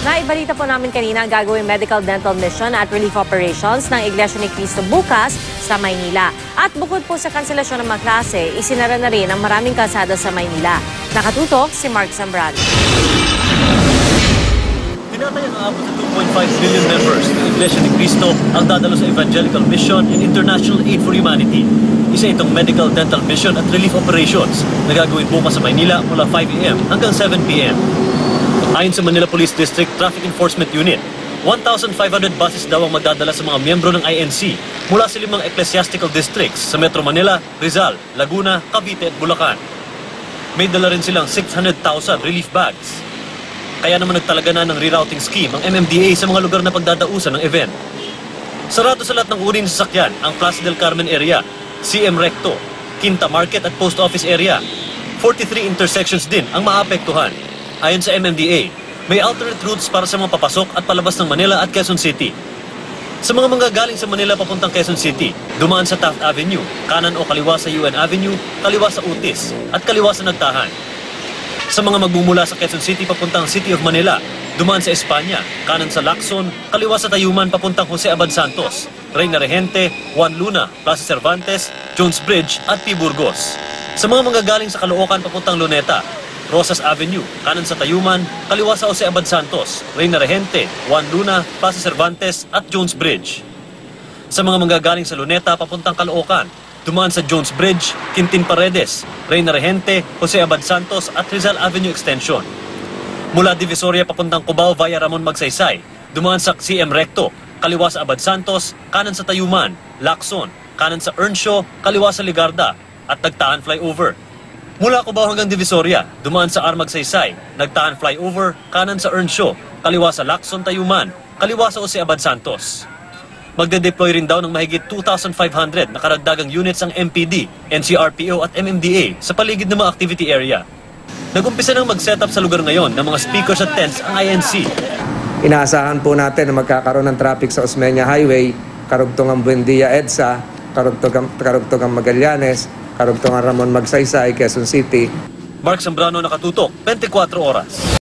Naibalita po namin kanina ang gagawing medical dental mission at relief operations ng Iglesia ni Cristo bukas sa Maynila. At bukod po sa kanselasyon ng mga klase, isinara na rin ang maraming kalsada sa Maynila. Nakatutok si Mark Zambrano. Tinatayang aabot sa 2.5 million members ng Iglesia ni Cristo ang dadalo sa Evangelical Mission and International Aid for Humanity. Isa itong medical dental mission at relief operations na gagawin bukas sa Maynila mula 5 a.m. hanggang 7 p.m. Ayon sa Manila Police District Traffic Enforcement Unit, 1,500 buses daw ang magdadala sa mga miyembro ng INC mula sa 5 ecclesiastical districts sa Metro Manila, Rizal, Laguna, Cavite at Bulacan. May dala rin silang 600,000 relief bags. Kaya naman nagtalaga na ng rerouting scheme ang MMDA sa mga lugar na pagdadausan ng event. Sarado sa lahat ng uri ng sasakyan ang Plaza del Carmen area, CM Recto, Quinta Market at Post Office area. 43 intersections din ang maapektuhan. Ayon sa MMDA, may alternate routes para sa mga papasok at palabas ng Manila at Quezon City. Sa mga manggagaling sa Manila papuntang Quezon City, dumaan sa Taft Avenue, kanan o kaliwa sa UN Avenue, kaliwa sa Utis, at kaliwa sa Nagtahan. Sa mga magmumula sa Quezon City papuntang City of Manila, dumaan sa Espanya, kanan sa Lacson, kaliwa sa Tayuman papuntang Jose Abad Santos, Reyna Regente, Juan Luna, Plaza Cervantes, Jones Bridge at P. Burgos. Sa mga manggagaling sa Caloocan papuntang Luneta, Rosas Avenue, kanan sa Tayuman, kaliwa sa Jose Abad Santos, Reyna Regente, Juan Luna, Plaza Cervantes at Jones Bridge. Sa mga manggagaling sa Luneta papuntang Caloocan, dumaan sa Jones Bridge, Quintin Paredes, Reyna Regente, Jose Abad Santos at Rizal Avenue Extension. Mula Divisoria papuntang Cubao via Ramon Magsaysay, dumaan sa CM Recto, kaliwa sa Abad Santos, kanan sa Tayuman, Lacson, kanan sa Earnshaw, kaliwa sa Ligarda at Nagtahan Flyover. Mula Cubao hanggang Divisoria, dumaan sa Magsaysay, Nagtahan Flyover, kanan sa Earnshaw, kaliwa sa Lacson, Tayuman, kaliwa sa Jose Abad Santos. Magde-deploy rin daw ng mahigit 2,500 na karagdagang units ang MPD, NCRPO at MMDA sa paligid ng mga activity area. Nag-umpisa nang mag-set up sa lugar ngayon ng mga speakers at tents ang INC. Inaasahan po natin na magkakaroon ng traffic sa Osmeña Highway, karugtungang Buendia EDSA, karugtungang Magallanes, karugtungang Ramon Magsaysay, Quezon City. Mark Zambrano, nakatutok, 24 oras.